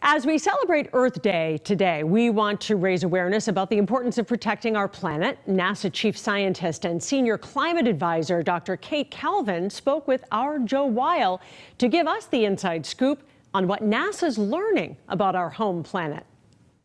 As we celebrate Earth Day today, we want to raise awareness about the importance of protecting our planet. NASA Chief Scientist and Senior Climate Advisor Dr. Kate Calvin spoke with our Joe Weil to give us the inside scoop on what NASA's learning about our home planet.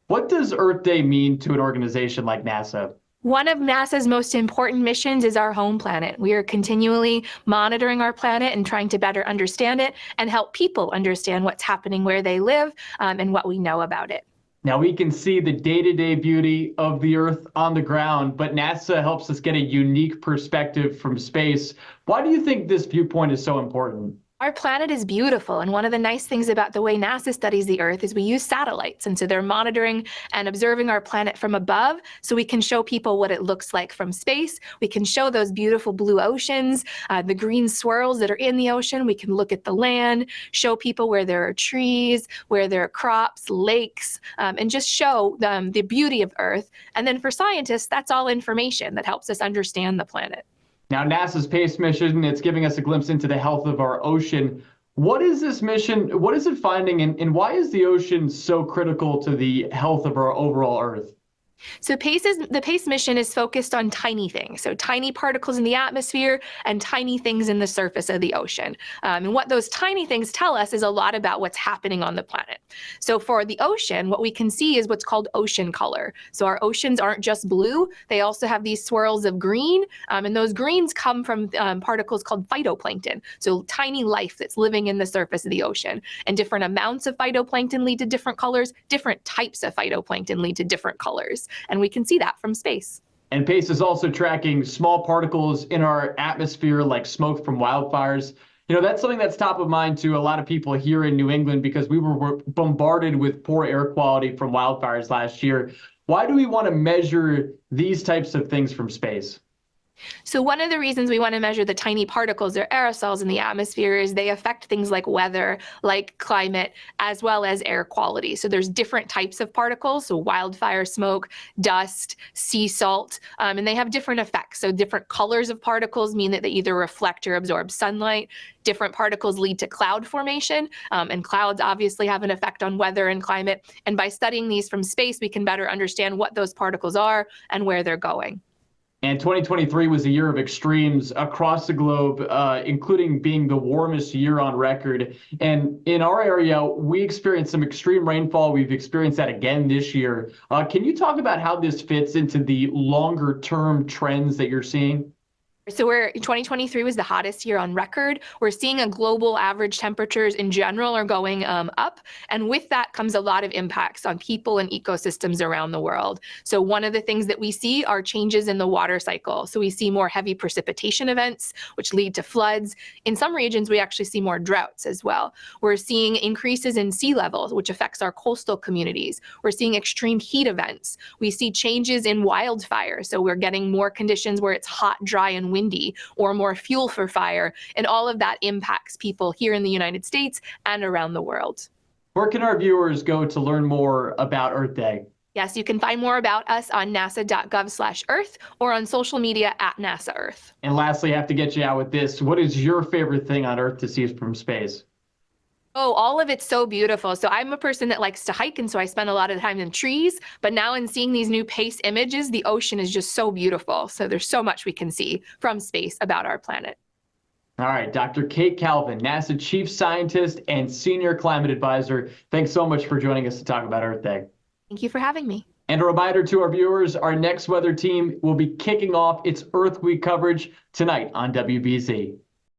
What does Earth Day mean to an organization like NASA? One of NASA's most important missions is our home planet. We are continually monitoring our planet and trying to better understand it and help people understand what's happening where they live and what we know about it. Now, we can see the day-to-day beauty of the Earth on the ground, but NASA helps us get a unique perspective from space. Why do you think this viewpoint is so important? Our planet is beautiful, and one of the nice things about the way NASA studies the Earth is we use satellites, and so they're monitoring and observing our planet from above so we can show people what it looks like from space. We can show those beautiful blue oceans, the green swirls that are in the ocean. We can look at the land, show people where there are trees, where there are crops, lakes, and just show the beauty of Earth. And then for scientists, that's all information that helps us understand the planet. Now, NASA's PACE mission, it's giving us a glimpse into the health of our ocean. What is this mission? What is it finding, and why is the ocean so critical to the health of our overall Earth? So the PACE mission is focused on tiny things, so tiny particles in the atmosphere and tiny things in the surface of the ocean. And what those tiny things tell us is a lot about what's happening on the planet. So for the ocean, what we can see is what's called ocean color. So our oceans aren't just blue, they also have these swirls of green, and those greens come from particles called phytoplankton, so tiny life that's living in the surface of the ocean. And different amounts of phytoplankton lead to different colors, different types of phytoplankton lead to different colors. And we can see that from space. And PACE is also tracking small particles in our atmosphere like smoke from wildfires. You know, that's something that's top of mind to a lot of people here in New England because we were bombarded with poor air quality from wildfires last year. Why do we want to measure these types of things from space? So one of the reasons we want to measure the tiny particles or aerosols in the atmosphere is they affect things like weather, like climate, as well as air quality. So there's different types of particles, so wildfire smoke, dust, sea salt, and they have different effects. So different colors of particles mean that they either reflect or absorb sunlight. Different particles lead to cloud formation, and clouds obviously have an effect on weather and climate. And by studying these from space, we can better understand what those particles are and where they're going. And 2023 was a year of extremes across the globe, including being the warmest year on record. And in our area, we experienced some extreme rainfall. We've experienced that again this year. Can you talk about how this fits into the longer term trends that you're seeing? So 2023 was the hottest year on record. We're seeing a global average temperatures in general are going up. And with that comes a lot of impacts on people and ecosystems around the world. So one of the things that we see are changes in the water cycle. So we see more heavy precipitation events, which lead to floods. In some regions, we actually see more droughts as well. We're seeing increases in sea levels, which affects our coastal communities. We're seeing extreme heat events. We see changes in wildfires. So we're getting more conditions where it's hot, dry, and windy, or more fuel for fire, and all of that impacts people here in the United States and around the world. Where can our viewers go to learn more about Earth Day? Yes, you can find more about us on nasa.gov/Earth or on social media at NASA Earth. And lastly, I have to get you out with this. What is your favorite thing on Earth to see from space? Oh, all of it's so beautiful. So I'm a person that likes to hike, and so I spend a lot of time in trees. But now in seeing these new PACE images, the ocean is just so beautiful. So there's so much we can see from space about our planet. All right, Dr. Kate Calvin, NASA Chief Scientist and Senior Climate Advisor. Thanks so much for joining us to talk about Earth Day. Thank you for having me. And a reminder to our viewers, our next weather team will be kicking off its Earth Week coverage tonight on WBZ.